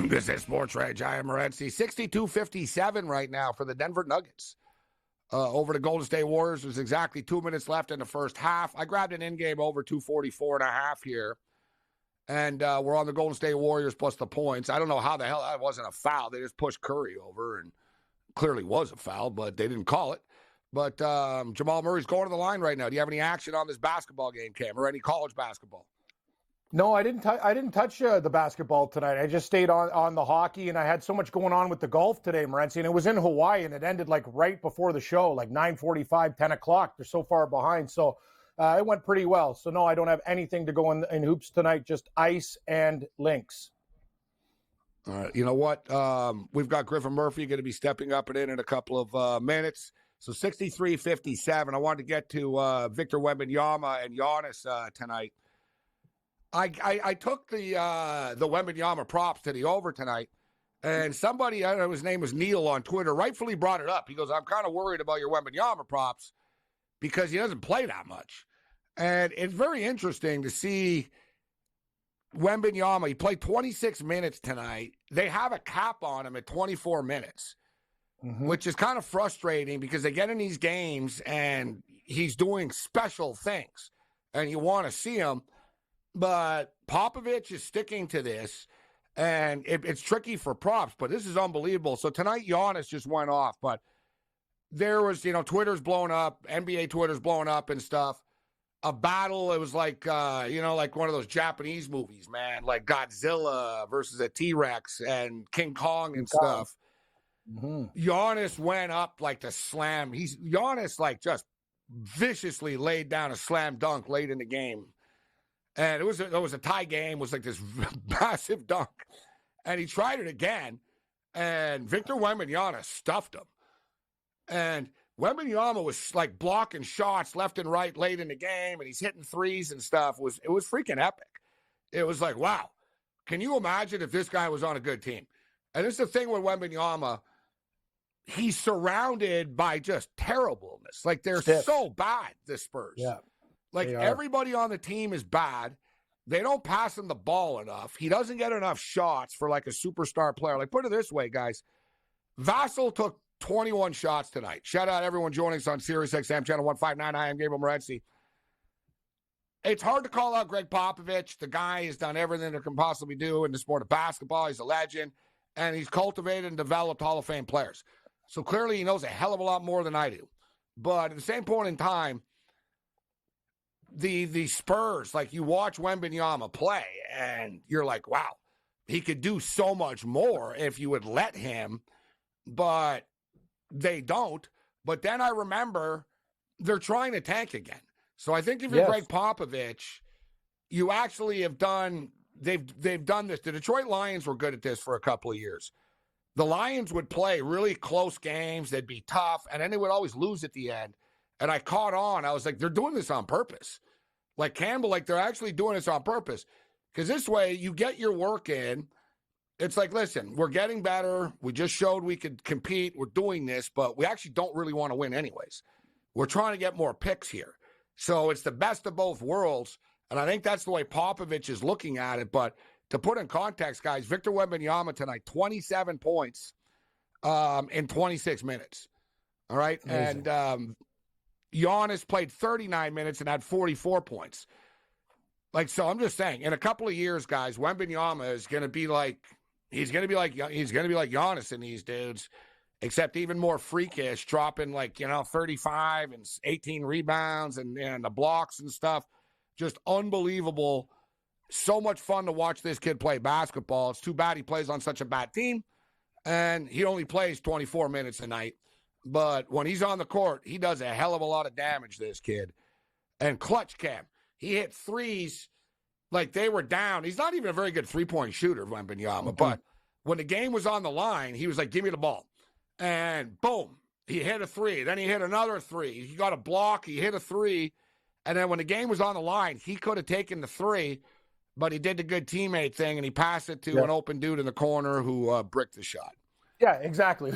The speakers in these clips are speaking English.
This is SportsRage. I am Morency. 62-57 right now for the Denver Nuggets. Over the Golden State Warriors. There's exactly 2 minutes left in the first half. I grabbed an in-game over 244.5 here. And we're on the Golden State Warriors plus the points. I don't know how the hell that wasn't a foul. They just pushed Curry over, and clearly was a foul, but they didn't call it. But Jamal Murray's going to the line right now. Do you have any action on this basketball game, Cam, or any college basketball? No, I didn't touch the basketball tonight. I just stayed on the hockey, and I had so much going on with the golf today, Morency, and it was in Hawaii, and it ended like right before the show, like 9:45, 10 o'clock. They're so far behind, so it went pretty well. So, no, I don't have anything to go in hoops tonight, just ice and links. All right, you know what? We've got Griffin Murphy going to be stepping up and in a couple of minutes. So 63-57. I wanted to get to Victor Wembanyama and Giannis tonight. I took the Wembanyama props to the over tonight, and somebody, I don't know, his name was Neil on Twitter, rightfully brought it up. He goes, I'm kind of worried about your Wembanyama props because he doesn't play that much. And it's very interesting to see Wembanyama. He played 26 minutes tonight. They have a cap on him at 24 minutes, which is kind of frustrating because they get in these games and he's doing special things, and you want to see him. But Popovich is sticking to this, and it's tricky for props, but this is unbelievable. So tonight, Giannis just went off, but there was, Twitter's blown up, NBA Twitter's blown up and stuff. A battle, it was like, like one of those Japanese movies, man, like Godzilla versus a T-Rex and King Kong and stuff. Giannis went up like the slam. Giannis like just viciously laid down a slam dunk late in the game. And it was a tie game. It was like this massive dunk. And he tried it again. And Victor Wembanyama stuffed him. And Wembanyama was like blocking shots left and right late in the game. And he's hitting threes and stuff. It was freaking epic. It was like, wow. Can you imagine if this guy was on a good team? And this is the thing with Wembanyama. He's surrounded by just terribleness. Like they're so bad, the Spurs. Yeah. Like everybody on the team is bad. They don't pass him the ball enough. He doesn't get enough shots for like a superstar player. Like put it this way, guys. Vassell took 21 shots tonight. Shout out everyone joining us on SiriusXM channel 159. I am Gabriel Morency. It's hard to call out Greg Popovich. The guy has done everything that can possibly do in the sport of basketball. He's a legend, and he's cultivated and developed Hall of Fame players. So clearly he knows a hell of a lot more than I do. But at the same point in time, the Spurs, like you watch Wembanyama play and you're like, wow, he could do so much more if you would let him, but they don't. But then I remember they're trying to tank again. So I think if you're Greg Popovich, you actually have done, they've done this. The Detroit Lions were good at this for a couple of years. The Lions would play really close games. They'd be tough, and then they would always lose at the end. And I caught on. I was like, they're doing this on purpose. Like Campbell, like they're actually doing this on purpose. Because this way you get your work in. It's like, listen, we're getting better. We just showed we could compete. We're doing this, but we actually don't really want to win anyways. We're trying to get more picks here. So it's the best of both worlds. And I think that's the way Popovich is looking at it. But to put in context, guys, Victor Wembanyama tonight, 27 points in 26 minutes. All right. Amazing. And Giannis played 39 minutes and had 44 points. Like, so I'm just saying, in a couple of years, guys, Wembanyama is going to be like, he's going to be like Giannis in these dudes, except even more freakish, dropping like, 35 and 18 rebounds and the blocks and stuff. Just unbelievable. So much fun to watch this kid play basketball. It's too bad he plays on such a bad team, and he only plays 24 minutes a night. But when he's on the court, he does a hell of a lot of damage, this kid. And clutch Cam. He hit threes like they were down. He's not even a very good three-point shooter, Wembanyama. But when the game was on the line, he was like, give me the ball. And boom, he hit a three. Then he hit another three. He got a block. He hit a three. And then when the game was on the line, he could have taken the three, but he did the good teammate thing, and he passed it to an open dude in the corner who bricked the shot. Yeah, exactly.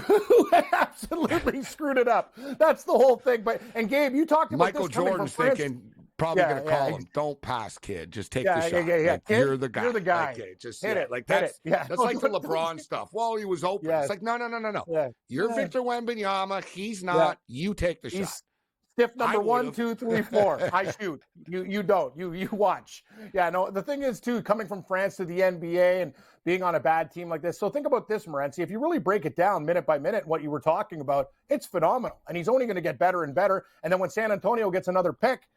Absolutely screwed it up. That's the whole thing. And Gabe, you talked about Michael Jordan's thinking, probably going to call him, "Don't pass, kid. Just take the shot. Like, Kid, you're the guy. You're the guy. Like, just hit it. Like hit that's it. Yeah. that's like the LeBron stuff. Well, he was open. Yes. It's like no. Yeah. You're Victor Wembanyama. He's not. You take the shot. Stiff number 1, 2, 3, 4. I shoot. You don't. You watch. Yeah, no, the thing is, too, coming from France to the NBA and being on a bad team like this. So think about this, Morency. If you really break it down minute by minute, what you were talking about, it's phenomenal. And he's only going to get better and better. And then when San Antonio gets another pick,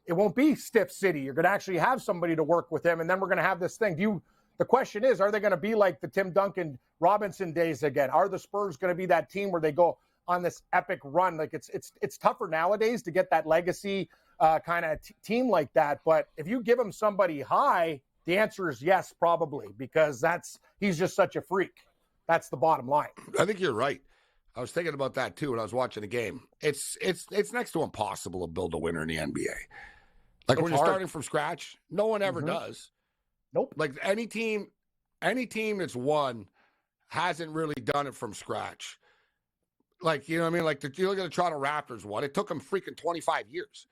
it won't be stiff city. You're going to actually have somebody to work with him. And then we're going to have this thing. The question is, are they going to be like the Tim Duncan Robinson days again? Are the Spurs going to be that team where they go on this epic run? Like it's tougher nowadays to get that legacy kind of team like that. But if you give him somebody high, the answer is yes, probably, because he's just such a freak. That's the bottom line. I think you're right. I was thinking about that too when I was watching the game. It's next to impossible to build a winner in the NBA. Like when you're starting from scratch, no one ever does. Nope. Like any team that's won hasn't really done it from scratch. Like, you know what I mean? Like, you look at the Toronto Raptors one. It took them freaking 25 years.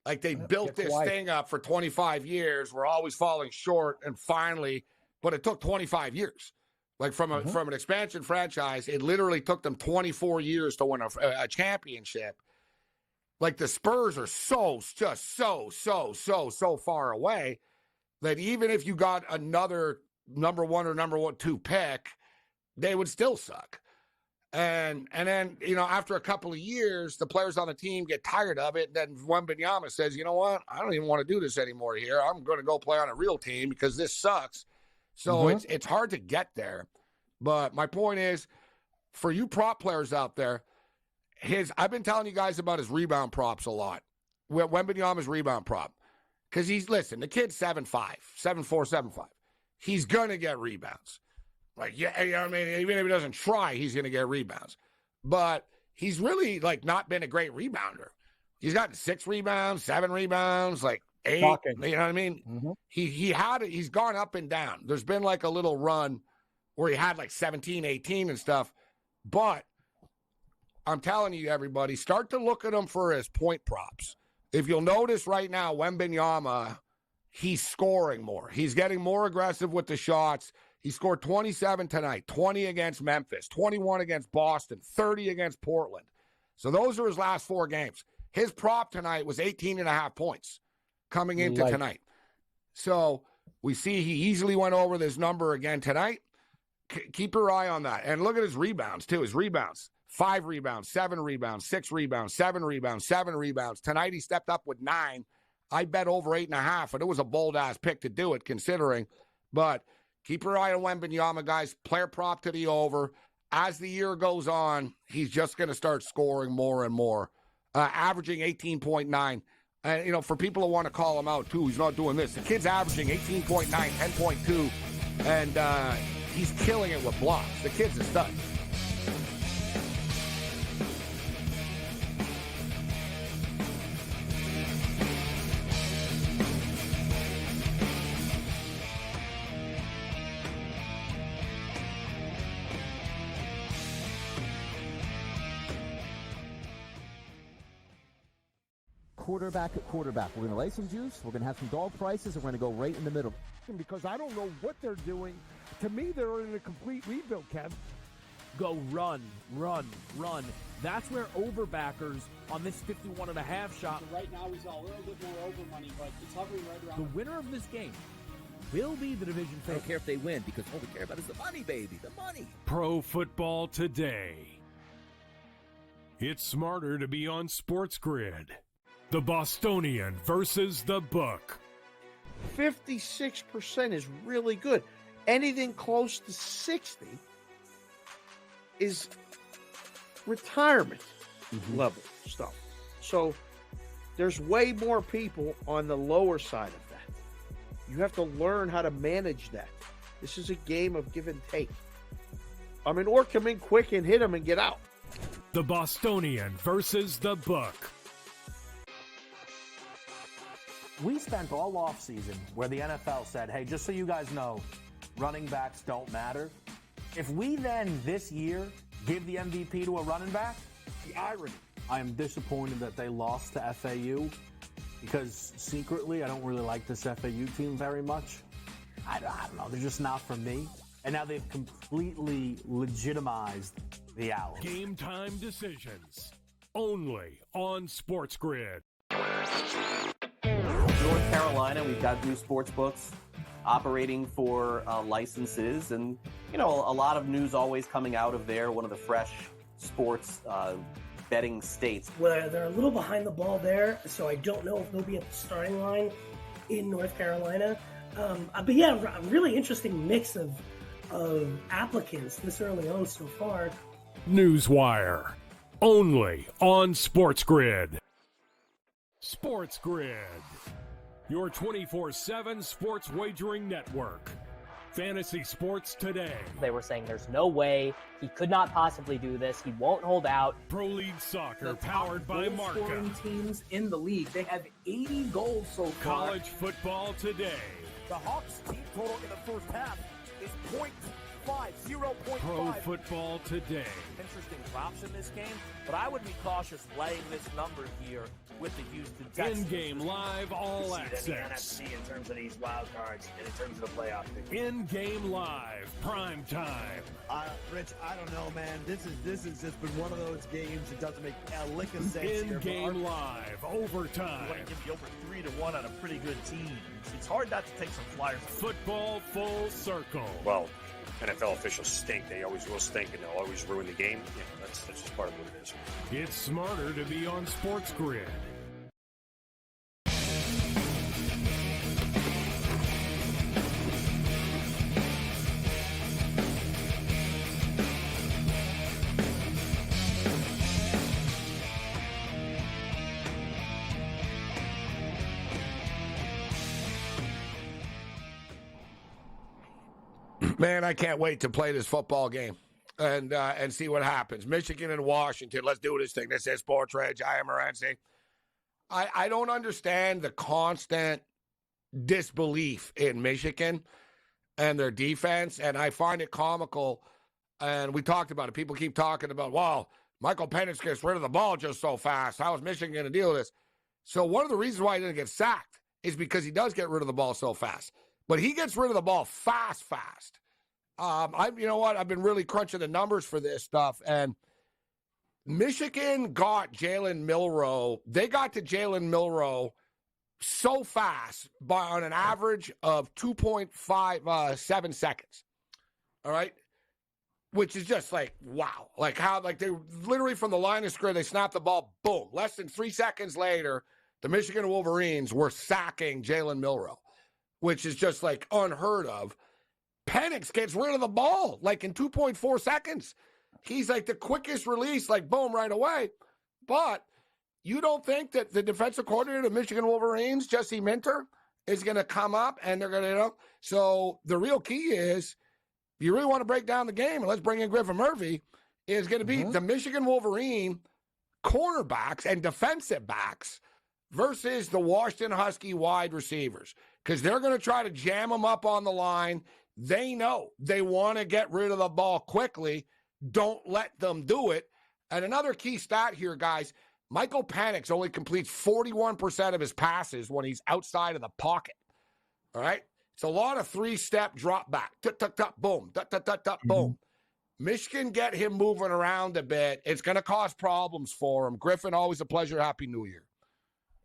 Like, they built this thing up for 25 years. We're always falling short, and finally, but it took 25 years. Like, from an expansion franchise, it literally took them 24 years to win a championship. Like, the Spurs are so far away that even if you got another number 1 or number 2 pick, they would still suck. And then, you know, after a couple of years, the players on the team get tired of it. Then Wembanyama says, you know what? I don't even want to do this anymore here. I'm going to go play on a real team because this sucks. So it's hard to get there. But my point is, for you prop players out there, I've been telling you guys about his rebound props a lot. Wembanyama's rebound prop. Because the kid's 7'5", 7'4", 7'5". He's going to get rebounds. Like, yeah, you know what I mean? Even if he doesn't try, he's going to get rebounds. But he's really, like, not been a great rebounder. He's gotten 6 rebounds, 7 rebounds, like 8. Shocking. You know what I mean? Mm-hmm. He's gone up and down. There's been, like, a little run where he had, like, 17, 18 and stuff. But I'm telling you, everybody, start to look at him for his point props. If you'll notice right now, Wembanyama, he's scoring more. He's getting more aggressive with the shots. He scored 27 tonight, 20 against Memphis, 21 against Boston, 30 against Portland. So those are his last 4 games. His prop tonight was 18.5 points coming into tonight. So we see he easily went over this number again tonight. Keep your eye on that. And look at his rebounds, too. His rebounds, 5 rebounds, 7 rebounds, 6 rebounds, 7 rebounds, 7 rebounds. Tonight he stepped up with 9. I bet over 8.5, and it was a bold-ass pick to do it, considering. But keep your eye on Wembanyama, guys. Player prop to the over. As the year goes on, he's just going to start scoring more and more, averaging 18.9. And, you know, for people who want to call him out, too, he's not doing this. The kid's averaging 18.9, 10.2, and he's killing it with blocks. The kid's a stud. Quarterback at quarterback. We're going to lay some juice. We're going to have some dog prices, and we're going to go right in the middle. Because I don't know what they're doing. To me, they're in a complete rebuild, Kev. Go run. That's where overbackers on this 51.5 shot. Right now, he's a little bit more over money, but it's hovering right around. The winner of this game will be the division favorite. I don't care if they win, because all we care about is the money, baby, the money. Pro Football Today. It's smarter to be on SportsGrid. The Bostonian versus the Book. 56% is really good. Anything close to 60 is retirement level stuff. So there's way more people on the lower side of that. You have to learn how to manage that. This is a game of give and take. I mean, or come in quick and hit them and get out. The Bostonian versus the Book. We spent all offseason where the NFL said, hey, just so you guys know, running backs don't matter. If we then this year give the MVP to a running back, the irony. I am disappointed that they lost to FAU. because secretly I don't really like this FAU team very much. I don't know. They're just not for me. And now they've completely legitimized the Owls. Game time decisions. Only on SportsGrid. North Carolina, we've got new sports books operating for licenses. And, you know, a lot of news always coming out of there. One of the fresh sports betting states. Well, they're a little behind the ball there, so I don't know if they'll be at the starting line in North Carolina. But yeah, a really interesting mix of applicants this early on so far. Newswire. Only on SportsGrid. SportsGrid. Your 24/7 sports wagering network. Fantasy sports today. They were saying there's no way he could not possibly do this. He won't hold out. Pro League Soccer powered by Marca. Scoring teams in the league. They have 80 goals so far. College football today. The Hawks team total in the first half is 0.5. Pro football today. Interesting props in this game, but I would be cautious laying this number here with the Houston Texans. In-game live all access. The NFC in terms of these wild cards and in terms of the playoff picture. In-game live, prime time. Rich, I don't know, man. This has just been one of those games that doesn't make a lick of sense. In-game live, overtime. You want to give you over 3-1 on a pretty good team. It's hard not to take some flyers. Football full circle. Well, NFL officials stink. They always will stink, and they'll always ruin the game. Yeah, that's just part of what it is. It's smarter to be on SportsGrid. Man, I can't wait to play this football game and see what happens. Michigan and Washington, let's do this thing. This is SportsRage. I am Morency. I don't understand the constant disbelief in Michigan and their defense, and I find it comical. And we talked about it. People keep talking about, wow, Michael Penix gets rid of the ball just so fast. How is Michigan going to deal with this? So one of the reasons why he didn't get sacked is because he does get rid of the ball so fast. But he gets rid of the ball fast. You know what? I've been really crunching the numbers for this stuff, and Michigan got Jalen Milroe. They got to Jalen Milroe so fast on an average of 2.57 seconds. All right, which is just like wow, like how they literally from the line of scrimmage they snapped the ball, boom. Less than 3 seconds later, the Michigan Wolverines were sacking Jalen Milroe, which is just like unheard of. Penix gets rid of the ball like in 2.4 seconds. He's like the quickest release, like boom, right away. But you don't think that the defensive coordinator of the Michigan Wolverines, Jesse Minter, is going to come up and they're going to, So the real key is, if you really want to break down the game, and let's bring in Griffin Murphy, is going to be the Michigan Wolverine cornerbacks and defensive backs versus the Washington Husky wide receivers. Because they're going to try to jam them up on the line. They know they want to get rid of the ball quickly. Don't let them do it. And another key stat here, guys, Michael Penix only completes 41% of his passes when he's outside of the pocket. All right? It's a lot of 3-step drop back. Tuck, boom. Boom. Michigan get him moving around a bit. It's going to cause problems for him. Griffin, always a pleasure. Happy New Year.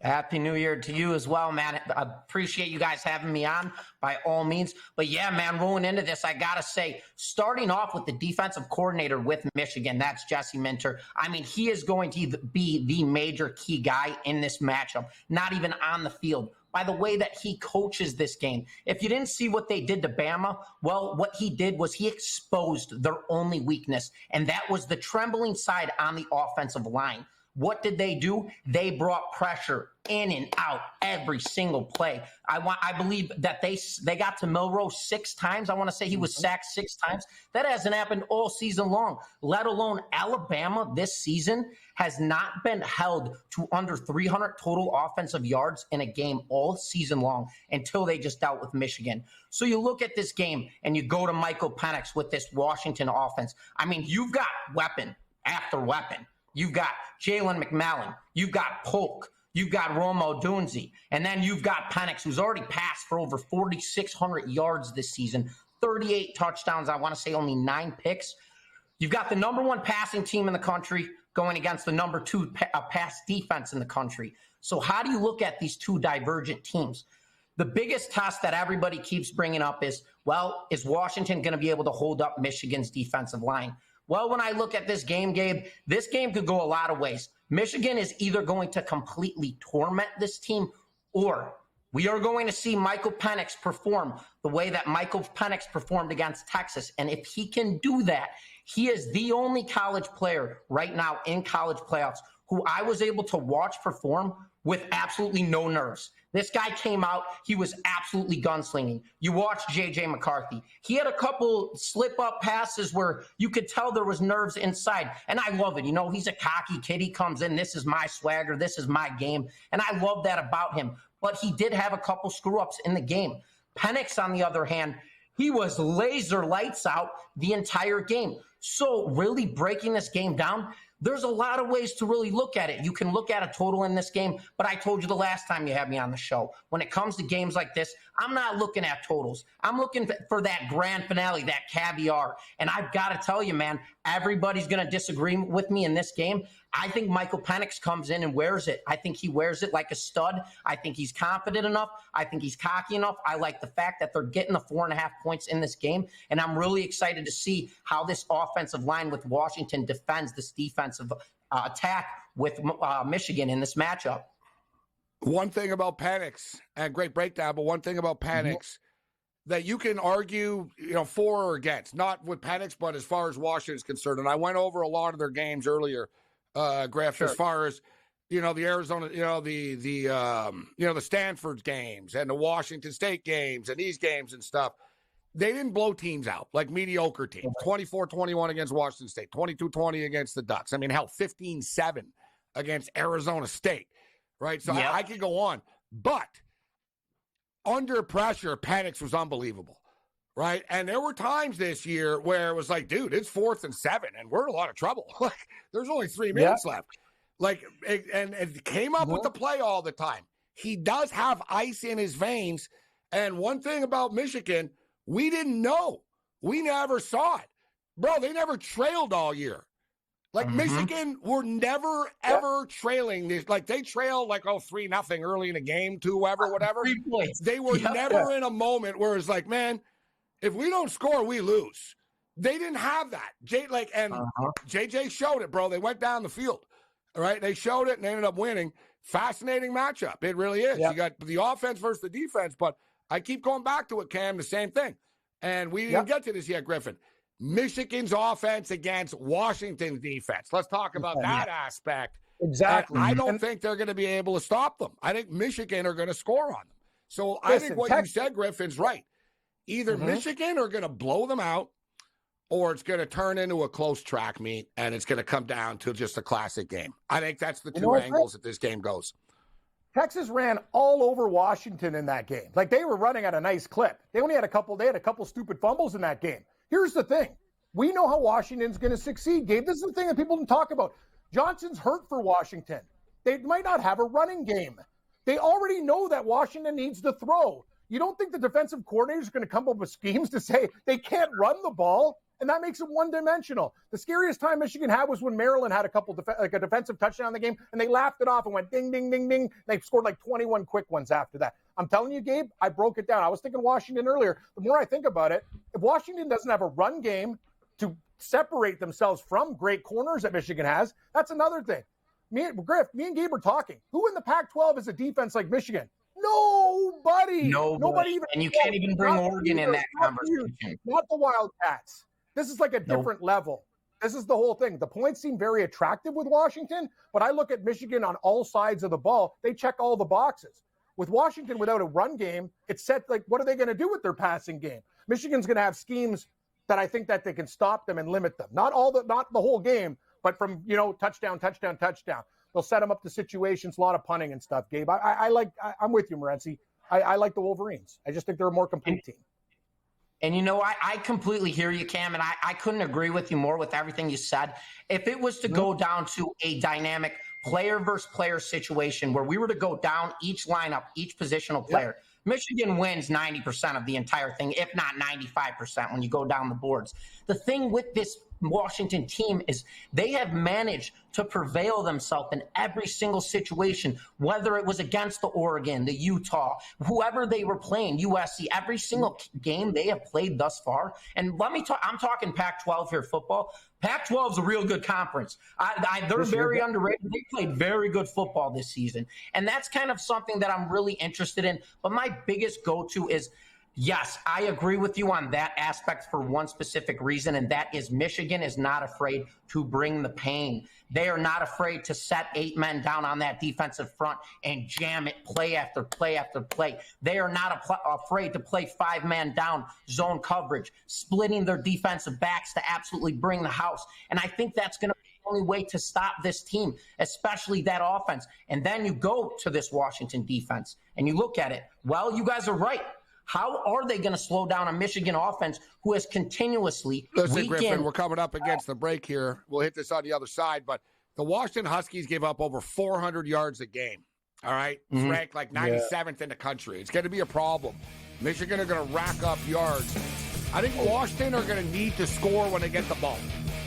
Happy New Year to you as well, man. I appreciate you guys having me on by all means. But yeah, man, rolling into this, I got to say, starting off with the defensive coordinator with Michigan, that's Jesse Minter. I mean, he is going to be the major key guy in this matchup, not even on the field. By the way that he coaches this game. If you didn't see what they did to Bama, well, what he did was he exposed their only weakness, and that was the trembling side on the offensive line. What did they do? They brought pressure in and out every single play. I believe that they got to Milroe 6 times. I want to say he was sacked 6 times. That hasn't happened all season long, let alone Alabama this season has not been held to under 300 total offensive yards in a game all season long until they just dealt with Michigan. So you look at this game and you go to Michael Penix with this Washington offense. I mean, you've got weapon after weapon. You've got Jalen McMillan. You've got Polk. You've got Romo Dunze. And then you've got Penix, who's already passed for over 4,600 yards this season, 38 touchdowns. I want to say only 9 picks. You've got the number 1 passing team in the country going against the number 2 pass defense in the country. So how do you look at these two divergent teams? The biggest test that everybody keeps bringing up is, well, is Washington going to be able to hold up Michigan's defensive line? Well, when I look at this game, Gabe, this game could go a lot of ways. Michigan is either going to completely torment this team, or we are going to see Michael Penix perform the way that Michael Penix performed against Texas. And if he can do that, he is the only college player right now in college playoffs who I was able to watch perform with absolutely no nerves. This guy came out, he was absolutely gunslinging. You watch J.J. McCarthy. He had a couple slip-up passes where you could tell there was nerves inside, and I love it. You know, he's a cocky kid. He comes in, this is my swagger, this is my game, and I love that about him. But he did have a couple screw-ups in the game. Penix, on the other hand, he was laser lights out the entire game. So really breaking this game down, there's a lot of ways to really look at it. You can look at a total in this game, but I told you the last time you had me on the show, when it comes to games like this, I'm not looking at totals. I'm looking for that grand finale, that caviar. And I've got to tell you, man, everybody's going to disagree with me in this game. I think Michael Penix comes in and wears it. I think he wears it like a stud. I think he's confident enough. I think he's cocky enough. I like the fact that they're getting the 4.5 points in this game. And I'm really excited to see how this offensive line with Washington defends this defensive attack with Michigan in this matchup. One thing about Penix, and great breakdown, but one thing about Penix that you can argue, for or against, not with Penix, but as far as Washington is concerned. And I went over a lot of their games earlier, Griff, as far as, the Arizona, the Stanford games and the Washington State games and these games and stuff. They didn't blow teams out like mediocre teams. 24-21 against Washington State, 22-20 against the Ducks. I mean, hell, 15-7 against Arizona State, right? So I could go on. But under pressure, Penix was unbelievable, right? And there were times this year where it was like, dude, it's 4th and 7, and we're in a lot of trouble. Like, there's only 3 minutes left. Like, and it came up with the play all the time. He does have ice in his veins. And one thing about Michigan, we didn't know. We never saw it. Bro, they never trailed all year. Like, Michigan were never, ever trailing this. Like, they trailed 3-0 early in the game to whoever, whatever. They were never in a moment where it's like, man, if we don't score, we lose. They didn't have that. JJ showed it, bro. They went down the field. All right, they showed it and they ended up winning. Fascinating matchup. It really is. You got the offense versus the defense, but I keep going back to it, Cam, the same thing. And we didn't get to this yet, Griffin. Michigan's offense against Washington's defense. Let's talk about that aspect. Exactly. And I don't think they're going to be able to stop them. I think Michigan are going to score on them. So I think what you said, Griffin's right. Either Michigan are going to blow them out, or it's going to turn into a close track meet, and it's going to come down to just a classic game. I think that's the two angles that this game goes. Texas ran all over Washington in that game. Like, they were running at a nice clip. They had a couple stupid fumbles in that game. Here's the thing. We know how Washington's going to succeed, Gabe. This is the thing that people don't talk about. Johnson's hurt for Washington. They might not have a running game. They already know that Washington needs to throw. You don't think the defensive coordinators are going to come up with schemes to say they can't run the ball? And that makes it one-dimensional. The scariest time Michigan had was when Maryland had a defensive touchdown in the game, and they laughed it off and went ding, ding, ding, ding. They scored 21 quick ones after that. I'm telling you, Gabe, I broke it down. I was thinking Washington earlier. The more I think about it, if Washington doesn't have a run game to separate themselves from great corners that Michigan has, that's another thing. Me and Gabe were talking. Who in the Pac-12 is a defense like Michigan? Nobody even. And you can't even bring Oregon in that conversation. Not the Wildcats. This is like a different level. This is the whole thing. The points seem very attractive with Washington, but I look at Michigan on all sides of the ball. They check all the boxes. With Washington without a run game, it's set what are they going to do with their passing game? Michigan's going to have schemes that I think that they can stop them and limit them. Not the whole game, but from, touchdown. They'll set them up to situations, a lot of punting and stuff, Gabe. I'm with you, Morency. I like the Wolverines. I just think they're a more complete team. And I completely hear you, Cam, and I couldn't agree with you more with everything you said. If it was to go down to a dynamic player versus player situation where we were to go down each lineup, each positional player, Michigan wins 90% of the entire thing, if not 95% when you go down the boards. The thing with this Washington team is they have managed to prevail themselves in every single situation, whether it was against the Oregon, the Utah, whoever they were playing, USC, every single game they have played thus far. And let me talk, I'm talking Pac-12 here, football. Pac-12 is a real good conference. They're very underrated. They played very good football this season. And that's kind of something that I'm really interested in. But my biggest go-to is, yes, I agree with you on that aspect for one specific reason, and that is Michigan is not afraid to bring the pain. They are not afraid to set 8 men down on that defensive front and jam it play after play after play. They are not afraid to play 5-man down zone coverage, splitting their defensive backs to absolutely bring the house. And I think that's going to be the only way to stop this team, especially that offense. And then you go to this Washington defense and you look at it. Well, you guys are right. How are they going to slow down a Michigan offense who has continuously Listen, Griffin, we're coming up against the break here. We'll hit this on the other side, but the Washington Huskies give up over 400 yards a game. All right? It's ranked like 97th in the country. It's going to be a problem. Michigan are going to rack up yards. I think Washington are going to need to score when they get the ball.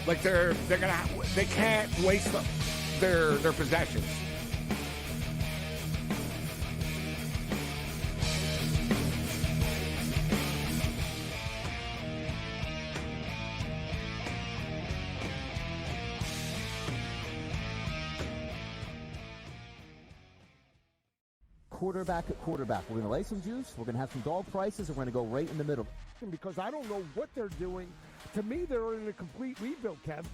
Like they can't waste their possessions. Quarterback at quarterback. We're going to lay some juice. We're going to have some dog prices, and we're going to go right in the middle. Because I don't know what they're doing. To me, they're in a complete rebuild, Kev.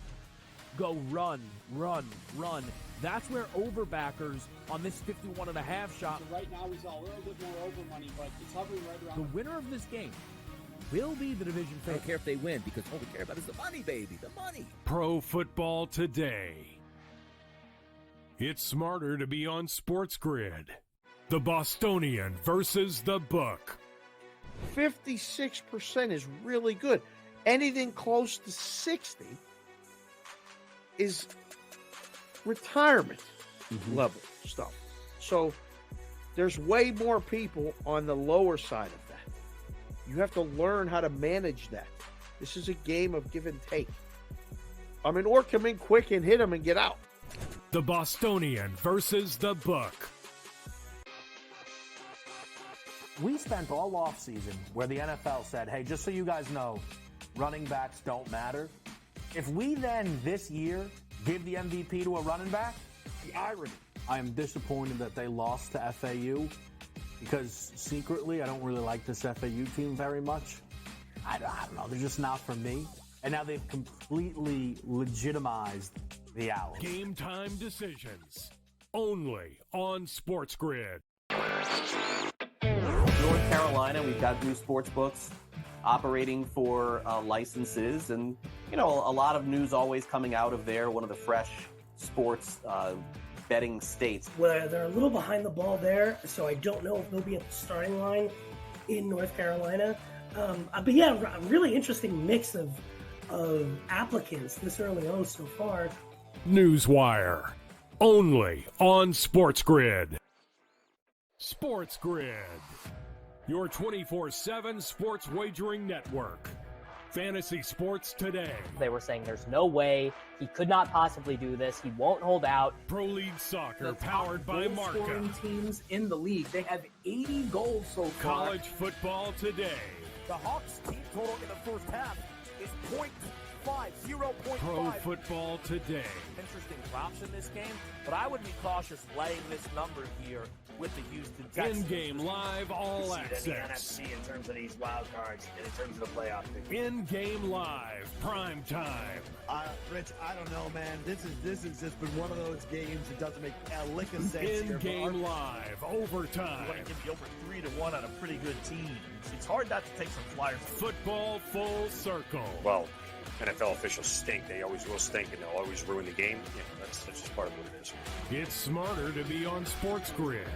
Go run, run, run. That's where overbackers on this 51.5 shot. So right now, we saw a little bit more over money, but it's hovering right around. The winner of this game will be the division favorite. I don't care if they win, because all we care about is the money, baby, the money. Pro Football Today. It's smarter to be on SportsGrid. The Bostonian versus the book. 56% is really good. Anything close to 60 is retirement level stuff. So there's way more people on the lower side of that. You have to learn how to manage that. This is a game of give and take. I mean, or come in quick and hit them and get out. The Bostonian versus the book. We spent all offseason where the NFL said, hey, just so you guys know, running backs don't matter. If we then this year give the MVP to a running back, the irony. I am disappointed that they lost to FAU because secretly I don't really like this FAU team very much. I don't know. They're just not for me. And now they've completely legitimized the Owls. Game time decisions. Only on SportsGrid. North Carolina, we've got new sports books operating for licenses, and a lot of news always coming out of there. One of the fresh sports betting states. Well, they're a little behind the ball there, so I don't know if they'll be at the starting line in North Carolina. But yeah, a really interesting mix of applicants this early on so far. Newswire. Only on SportsGrid. SportsGrid. Your 24/7 sports wagering network. Fantasy Sports Today. They were saying there's no way he could not possibly do this. He won't hold out. Pro League Soccer powered by Marca. Scoring teams in the league. They have 80 goals so far. College Football Today. The Hawks team total in the first half is 0.5. Pro Football Today. Interesting props in this game, but I would be cautious laying this number here with the Houston Texans. In-game live all access. In the NFC in terms of these wild cards and in terms of the playoff picture. In-game live, prime time. Rich, I don't know, man. This has just been one of those games that doesn't make a lick of sense. In-game live, overtime. You want to give you over 3-1 on a pretty good team. It's hard not to take some flyers. Football full circle. Well, NFL officials stink. They always will stink, and they'll always ruin the game. That's just part of what it is. It's smarter to be on SportsGrid.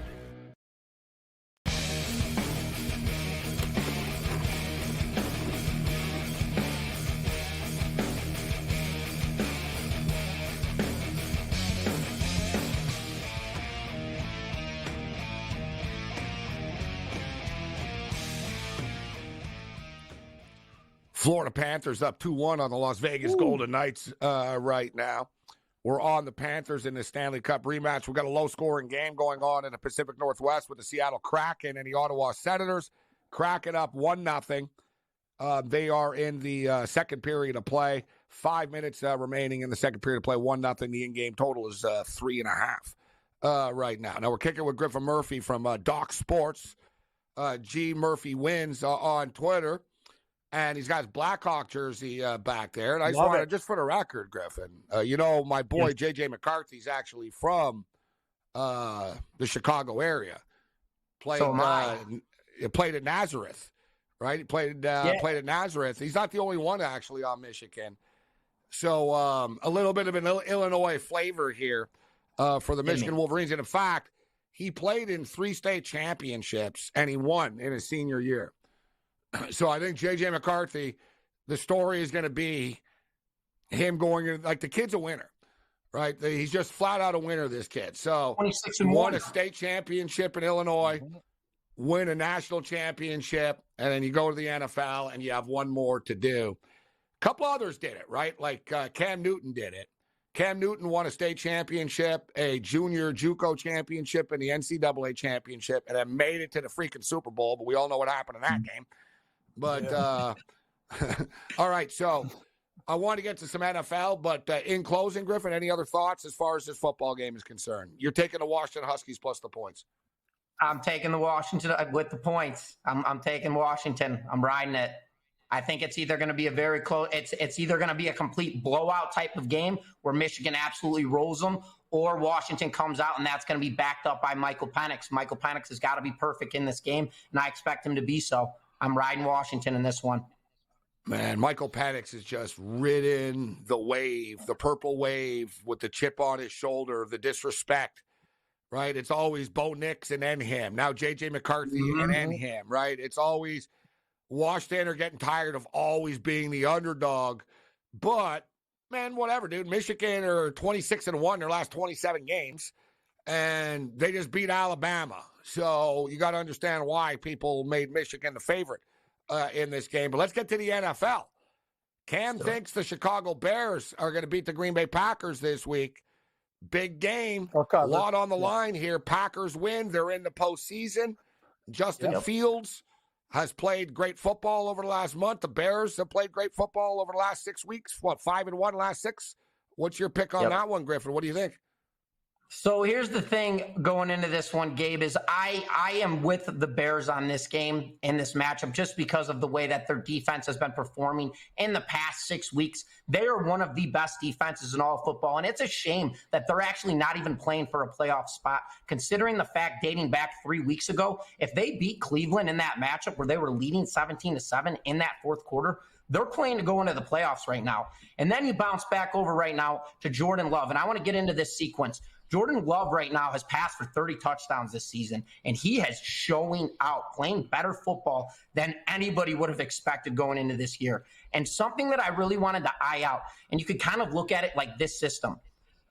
Florida Panthers up 2-1 on the Las Vegas Golden Knights right now. We're on the Panthers in the Stanley Cup rematch. We've got a low-scoring game going on in the Pacific Northwest with the Seattle Kraken and the Ottawa Senators. Kraken up 1-0. They are in the second period of play. 5 minutes remaining in the second period of play. 1-0. The in-game total is 3.5 right now. Now we're kicking with Griffin Murphy from Doc Sports. G Murphy wins on Twitter. And he's got his Blackhawk jersey back there. And I just wanted, just for the record, Griffin, my boy J.J. McCarthy's actually from the Chicago area. Played at Nazareth, right? He played at Nazareth. He's not the only one actually on Michigan. So a little bit of an Illinois flavor here for the Michigan Wolverines. And in fact, he played in 3 state championships, and he won in his senior year. So I think J.J. McCarthy, the story is going to be him going in, like the kid's a winner, right? He's just flat out a winner, this kid. So 26 he and won 1. a state championship in Illinois, win a national championship, and then you go to the NFL and you have one more to do. A couple others did it, right? Like Cam Newton did it. Cam Newton won a state championship, a junior JUCO championship, and the NCAA championship, and then made it to the freaking Super Bowl, but we all know what happened in that game. But, all right, so I want to get to some NFL, but in closing, Griffin, any other thoughts as far as this football game is concerned? You're taking the Washington Huskies plus the points. I'm taking the Washington with the points. I'm taking Washington. I'm riding it. I think it's either going to be a very close. It's either going to be a complete blowout type of game where Michigan absolutely rolls them, or Washington comes out and that's going to be backed up by Michael Penix. Michael Penix has got to be perfect in this game, and I expect him to be so. I'm riding Washington in this one. Man, Michael Penix has just ridden the wave, the purple wave with the chip on his shoulder, the disrespect, right? It's always Bo Nix and then him. Now J.J. McCarthy and then him, right? It's always Washington are getting tired of always being the underdog. But, man, whatever, dude. Michigan are 26-1 their last 27 games, and they just beat Alabama. So you got to understand why people made Michigan the favorite in this game. But let's get to the NFL. Cam thinks the Chicago Bears are going to beat the Green Bay Packers this week. Big game. A lot on the line here. Packers win. They're in the postseason. Justin Fields has played great football over the last month. The Bears have played great football over the last 6 weeks. 5-1 last 6? What's your pick on that one, Griffin? What do you think? So here's the thing going into this one, Gabe, is I am with the Bears on this game, in this matchup, just because of the way that their defense has been performing in the past 6 weeks. They are one of the best defenses in all of football, and it's a shame that they're actually not even playing for a playoff spot, considering the fact dating back 3 weeks ago, if they beat Cleveland in that matchup where they were leading 17-7 in that fourth quarter, they're playing to go into the playoffs right now. And then you bounce back over right now to Jordan Love, and I want to get into this sequence. Jordan Love right now has passed for 30 touchdowns this season, and he has showing out, playing better football than anybody would have expected going into this year. And something that I really wanted to eye out, and you could kind of look at it like this system.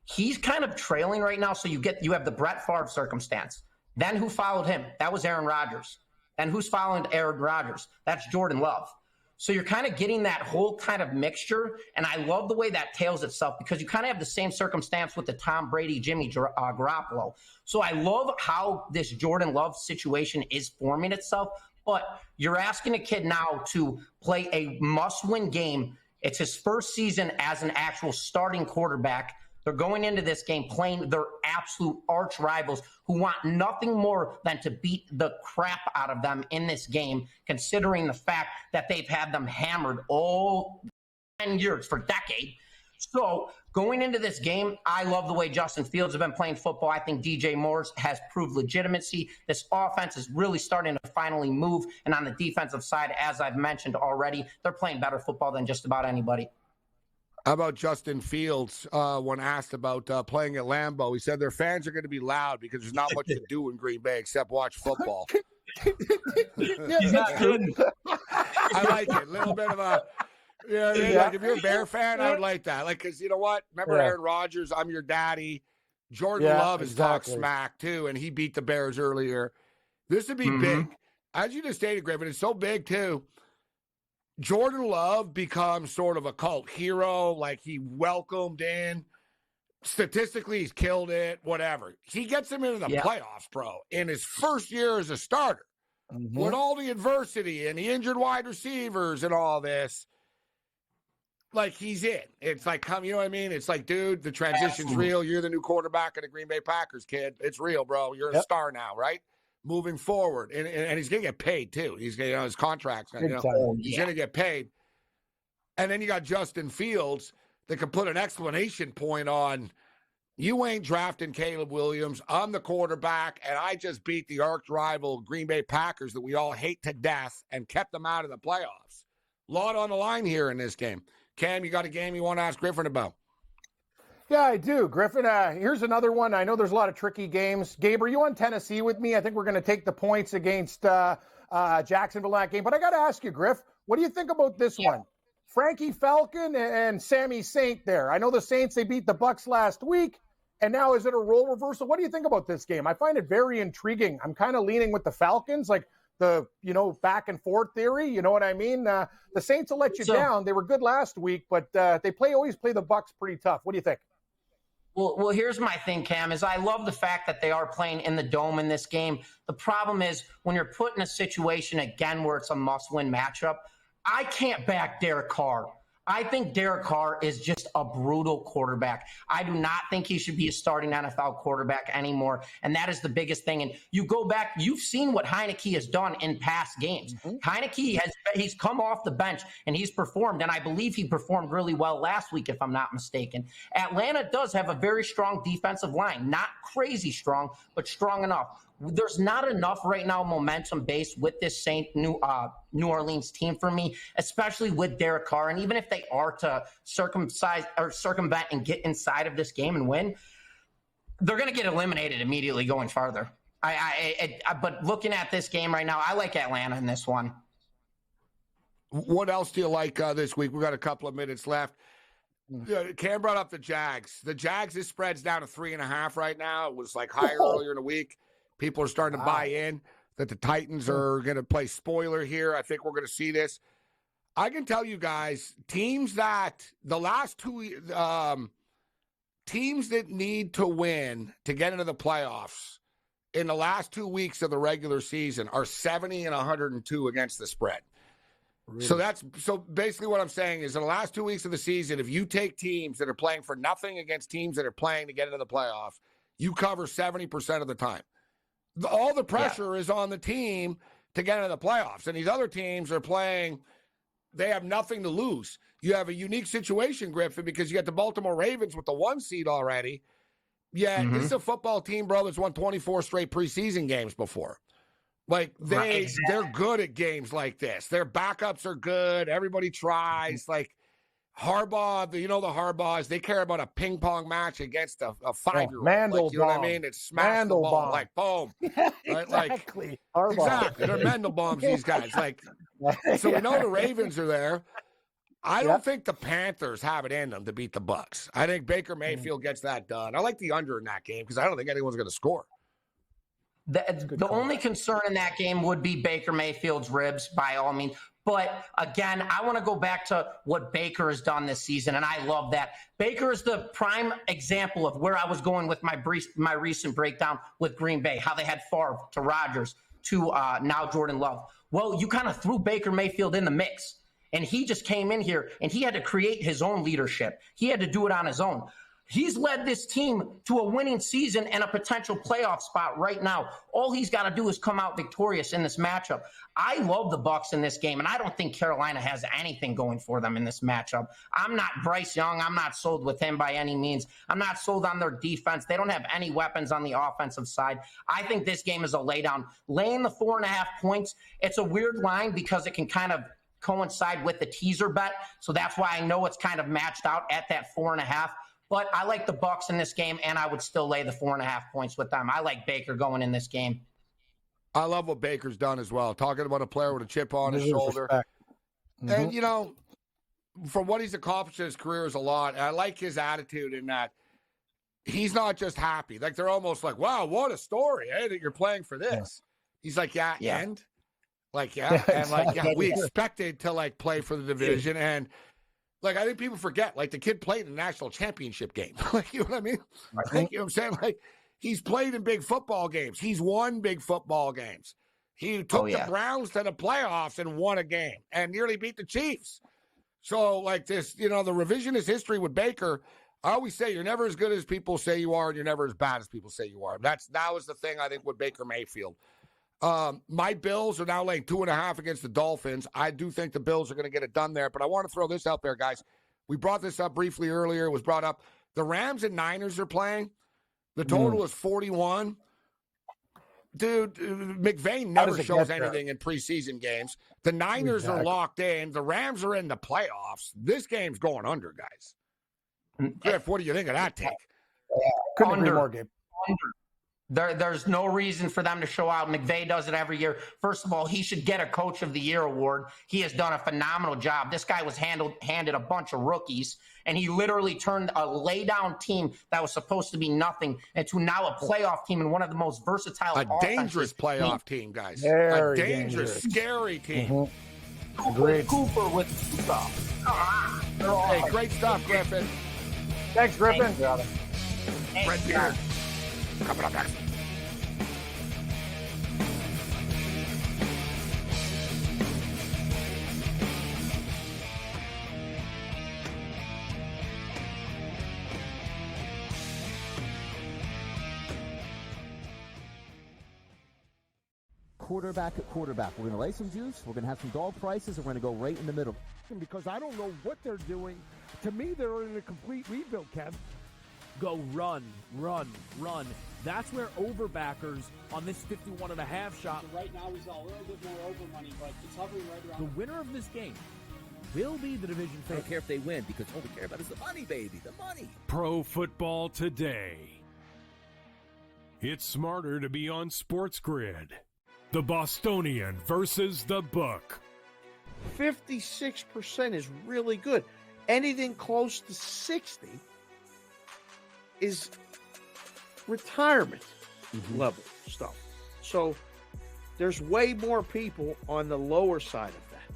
He's kind of trailing right now, so you have the Brett Favre circumstance. Then who followed him? That was Aaron Rodgers. Then who's following Aaron Rodgers? That's Jordan Love. So you're kind of getting that whole kind of mixture, and I love the way that tails itself because you kind of have the same circumstance with the Tom Brady, Jimmy Garoppolo. So I love how this Jordan Love situation is forming itself, but you're asking a kid now to play a must-win game. It's his first season as an actual starting quarterback. They're going into this game playing their absolute arch rivals who want nothing more than to beat the crap out of them in this game, considering the fact that they've had them hammered all 10 years for decades. So going into this game, I love the way Justin Fields has been playing football. I think DJ Morris has proved legitimacy. This offense is really starting to finally move. And on the defensive side, as I've mentioned already, they're playing better football than just about anybody. How about Justin Fields when asked about playing at Lambeau? He said their fans are going to be loud because there's not much to do in Green Bay except watch football. That's good. I like it. A little bit of a, like if you're a Bear fan, I would like that. Like, because you know what? Remember Aaron Rodgers, I'm your daddy. Jordan Love has talked smack too, and he beat the Bears earlier. This would be big. As you just stated, Griffin, it's so big too. Jordan Love becomes sort of a cult hero, like he welcomed in. Statistically, he's killed it, whatever. He gets him into the playoffs, bro, in his first year as a starter. With all the adversity and the injured wide receivers and all this, like he's in. It's like, you know what I mean? It's like, dude, the transition's real. You're the new quarterback of the Green Bay Packers, kid. It's real, bro. You're a star now, right? Moving forward. And he's going to get paid, too. He's going to, his contract's going to, he's going to get paid. And then you got Justin Fields that can put an exclamation point on, you ain't drafting Caleb Williams. I'm the quarterback, and I just beat the arch rival Green Bay Packers that we all hate to death and kept them out of the playoffs. A lot on the line here in this game. Cam, you got a game you want to ask Griffin about? Yeah, I do. Griffin, here's another one. I know there's a lot of tricky games. Gabe, are you on Tennessee with me? I think we're going to take the points against Jacksonville that game. But I got to ask you, Griff, what do you think about this one? Frankie Falcon and Sammy Saint there. I know the Saints, they beat the Bucs last week. And now is it a role reversal? What do you think about this game? I find it very intriguing. I'm kind of leaning with the Falcons, like the, back and forth theory. You know what I mean? The Saints will let you down. They were good last week, but they always play the Bucs pretty tough. What do you think? Well, here's my thing, Cam, is I love the fact that they are playing in the Dome in this game. The problem is when you're put in a situation, again, where it's a must-win matchup, I can't back Derek Carr. I think Derek Carr is just a brutal quarterback. I do not think he should be a starting NFL quarterback anymore, and that is the biggest thing. And you go back, you've seen what Heineke has done in past games. Heineke he's come off the bench, and he's performed, and I believe he performed really well last week, if I'm not mistaken. Atlanta does have a very strong defensive line. Not crazy strong, but strong enough. There's not enough right now momentum based with this New Orleans team for me, especially with Derek Carr. And even if they are to circumvent and get inside of this game and win, they're going to get eliminated immediately going farther. But looking at this game right now, I like Atlanta in this one. What else do you like this week? We've got a couple of minutes left. Cam brought up the Jags. The Jags, this spread's down to 3.5 right now. It was like higher earlier in the week. People are starting to buy in that the Titans are going to play spoiler here. I think we're going to see this. I can tell you guys, teams that need to win to get into the playoffs in the last 2 weeks of the regular season are 70 and 102 against the spread. Really? So basically what I'm saying is in the last 2 weeks of the season, if you take teams that are playing for nothing against teams that are playing to get into the playoffs, you cover 70% of the time. All the pressure is on the team to get into the playoffs. And these other teams are playing, they have nothing to lose. You have a unique situation, Griffin, because you got the Baltimore Ravens with the 1 seed already. Yeah, this is a football team, bro, that's won 24 straight preseason games before. Like, they're good at games like this. Their backups are good. Everybody tries. Like, Harbaugh, the Harbaughs, they care about a ping pong match against a 5-year-old. Like, you know what I mean? It's smash the ball, like boom. Yeah, right? exactly. Like, exactly. They're Mandelbaums, these guys. Like, so we know the Ravens are there. I don't think the Panthers have it in them to beat the Bucs. I think Baker Mayfield gets that done. I like the under in that game because I don't think anyone's going to score. The only concern in that game would be Baker Mayfield's ribs, by all means. But again, I want to go back to what Baker has done this season, and I love that. Baker is the prime example of where I was going with my recent breakdown with Green Bay, how they had Favre to Rodgers to now Jordan Love. Well, you kind of threw Baker Mayfield in the mix, and he just came in here, and he had to create his own leadership. He had to do it on his own. He's led this team to a winning season and a potential playoff spot right now. All he's got to do is come out victorious in this matchup. I love the Bucs in this game, and I don't think Carolina has anything going for them in this matchup. I'm not Bryce Young. I'm not sold with him by any means. I'm not sold on their defense. They don't have any weapons on the offensive side. I think this game is a laydown. Laying the 4.5 points, it's a weird line because it can kind of coincide with the teaser bet. So that's why I know it's kind of matched out at that 4.5. But I like the Bucs in this game, and I would still lay the 4.5 points with them. I like Baker going in this game. I love what Baker's done as well. Talking about a player with a chip on his shoulder. And, from what he's accomplished in his career is a lot. I like his attitude in that he's not just happy. Like, they're almost like, wow, what a story, that you're playing for this. He's like, and Like, Yeah, and like, exactly. we expected to like play for the division, and like I think people forget, like the kid played in a national championship game. Like, you know what I mean? Like, you know what I'm saying? Like, he's played in big football games. He's won big football games. He took the Browns to the playoffs and won a game and nearly beat the Chiefs. So, like this, you know, the revisionist history with Baker, I always say you're never as good as people say you are, and you're never as bad as people say you are. That was the thing, I think, with Baker Mayfield. My Bills are now laying 2.5 against the Dolphins. I do think the Bills are going to get it done there, but I want to throw this out there, guys. We brought this up briefly earlier. It was brought up. The Rams and Niners are playing. The total is 41. Dude, McVay never shows anything in preseason games. The Niners are locked in. The Rams are in the playoffs. This game's going under, guys. Griff, what do you think of that take? Couldn't agree more, Gabe. There's no reason for them to show out. McVay does it every year. First of all, he should get a Coach of the Year award. He has done a phenomenal job. This guy was handed a bunch of rookies, and he literally turned a lay-down team that was supposed to be nothing into now a playoff team and one of the most versatile A dangerous playoff team, guys. Very a dangerous, scary team. Agreed. Cooper with stuff. Hey, great stuff, Griffin. Thanks, Griffin. Red Beard. Coming up next. Quarterback at quarterback. We're going to lay some juice. We're going to have some dog prices, and we're going to go right in the middle. Because I don't know what they're doing. To me, they're in a complete rebuild, Kev. Go run, run, run. That's where overbackers on this 51.5 shot. So right now, he's a little bit more over money, but it's hovering right around. The winner of this game will be the division I favorite. don't care if they win because all we care about is the money, baby, the money. Pro Football Today. It's smarter to be on SportsGrid. The Bostonian versus the Book. 56% is really good. Anything close to 60 is retirement level stuff. So there's way more people on the lower side of that.